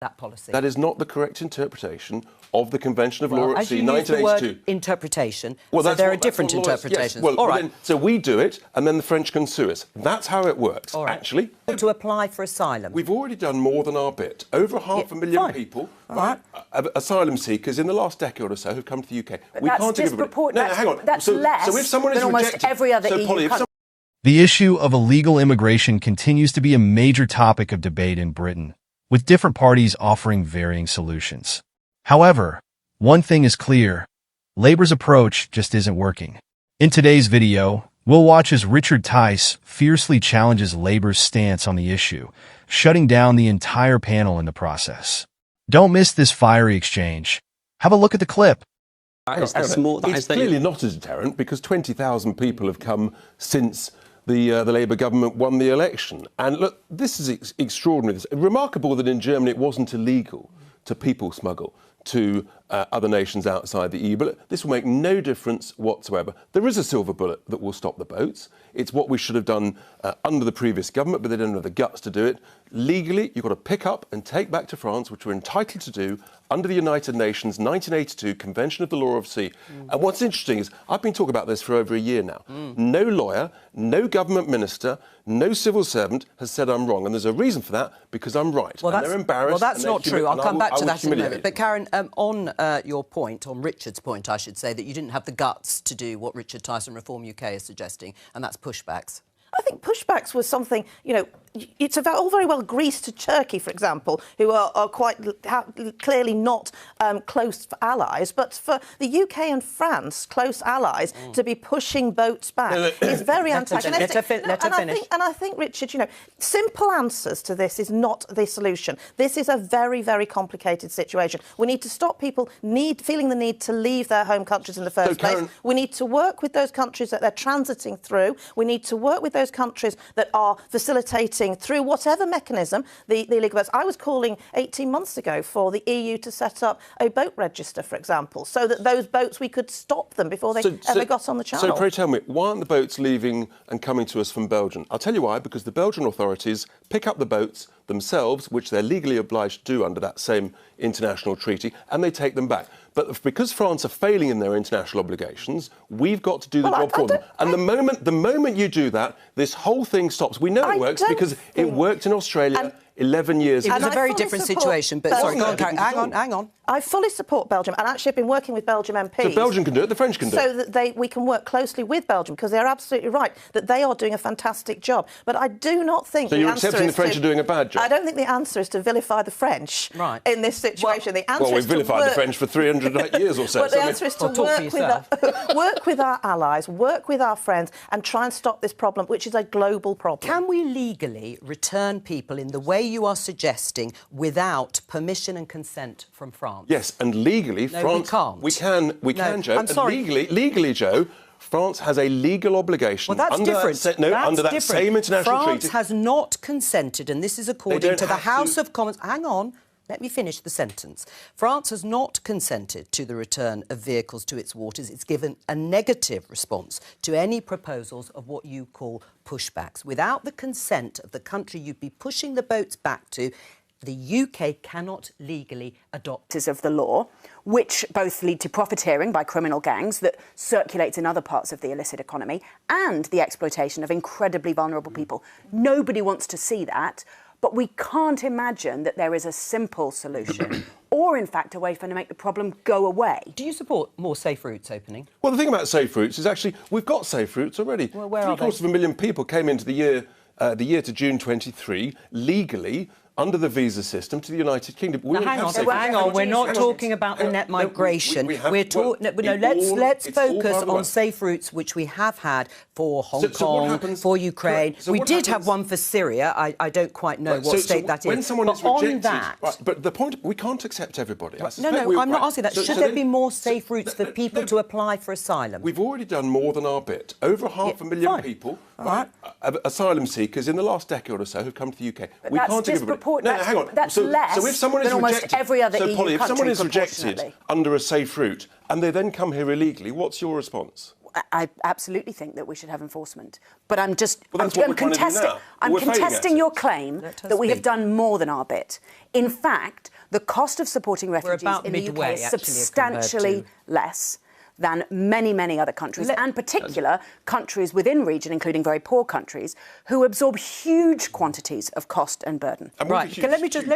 that policy. That is not the correct interpretation of the Convention of Law at Sea, 1982. As you use the word interpretation, well, so there are different interpretations. Yes. Well, all right. So we do it, and then the French can sue us. That's how it works, all right. actually. To apply for asylum. We've already done more than our bit. Over half a million people, asylum seekers in the last decade or so, who've come to the UK. But we that's can't take everybody. No, hang on. That's less so if someone is than almost rejected, every other EU country. The issue of illegal immigration continues to be a major topic of debate in Britain, with different parties offering varying solutions. However, one thing is clear: Labour's approach just isn't working. In today's video, we'll watch as Richard Tice fiercely challenges Labour's stance on the issue, shutting down the entire panel in the process. Don't miss this fiery exchange. Have a look at the clip. It's clearly not a deterrent, because 20,000 people have come since the Labour government won the election. And look, this is extraordinary. It's remarkable that in Germany it wasn't illegal to people smuggle to other nations outside the EU. But this will make no difference whatsoever. There is a silver bullet that will stop the boats. It's what we should have done under the previous government, but they don't have the guts to do it. Legally, you've got to pick up and take back to France, which we're entitled to do under the United Nations 1982 Convention of the Law of Sea. And what's interesting is I've been talking about this for over a year now. No lawyer, no government minister, no civil servant has said I'm wrong. And there's a reason for that, because I'm right. Well, and they're embarrassed. Well, that's not true. I'll come back to that in a moment. But Karen, on your point, on Richard's point, I should say, that you didn't have the guts to do what Richard Tyson Reform UK is suggesting, and that's pushbacks. I think pushbacks was something, you know, it's all very well Greece to Turkey, for example, who are quite clearly not close allies, but for the UK and France, close allies, to be pushing boats back is very antagonistic. Let her finish. And I think, Richard, you know, simple answers to this is not the solution. This is a very, very complicated situation. We need to stop people feeling the need to leave their home countries in the first place. We need to work with those countries that they're transiting through. We need to work with those countries that are facilitating through whatever mechanism the illegal boats. I was calling 18 months ago for the EU to set up a boat register, for example, so that those boats, we could stop them before they ever got on the channel. So pray tell me, why aren't the boats leaving and coming to us from Belgium? I'll tell you why, because the Belgian authorities pick up the boats themselves, which they're legally obliged to do under that same international treaty, and they take them back. But because France are failing in their international obligations, we've got to do the job for them. And the moment you do that, this whole thing stops. We know it works because it worked in Australia 11 years ago. It was a very different situation, but sorry, go on, Karen. Hang on. I fully support Belgium, and actually I've been working with Belgium MPs. So Belgium can do it, the French can do it. So that we can work closely with Belgium, because they're absolutely right that they are doing a fantastic job. But I do not think so you're accepting the French are doing a bad job? I don't think the answer is to vilify the French in this situation. The answer we've vilified the French for 300 years or so. But the answer is to work with our allies, work with our friends, and try and stop this problem, which is a global problem. Can we legally return people in the way you are suggesting without permission and consent from France? Yes, and legally, France... we can't. We can, Joe. I'm sorry. Legally, Joe, France has a legal obligation. Well, that's different. Under that same international treaty. France has not consented, and this is according to the House of Commons. Hang on. Let me finish the sentence. France has not consented to the return of vehicles to its waters. It's given a negative response to any proposals of what you call pushbacks. Without the consent of the country you'd be pushing the boats back to, the UK cannot legally adopt of the law, which both lead to profiteering by criminal gangs that circulates in other parts of the illicit economy, and the exploitation of incredibly vulnerable people. Nobody wants to see that, but we can't imagine that there is a simple solution or, in fact, a way to make the problem go away. Do you support more safe routes opening? Well, the thing about safe routes is actually we've got safe routes already. Well, where are they? 750,000 people came into the year to June 23 legally under the visa system to the United Kingdom. Hang on. We're not talking about the net migration. Let's focus on safe routes, which we have had for Hong Kong, for Ukraine. We did have one for Syria. I don't quite know what state that is. When someone is rejected, but the point, we can't accept everybody. No, I'm not asking that. Should there be more safe routes for people to apply for asylum? We've already done more than our bit. Over half a million people, asylum seekers in the last decade or so, who've come to the UK. We can't take everybody. No, hang on. That's less if someone is than almost rejected, every other EU Polly, if country, someone is rejected under a safe route and they then come here illegally, what's your response? I absolutely think that we should have enforcement. But I'm just I'm contesting your claim that we have done more than our bit. In fact, the cost of supporting refugees in the UK is substantially less than many, many other countries, and particular countries within region, including very poor countries, who absorb huge quantities of cost and burden. Right, let me just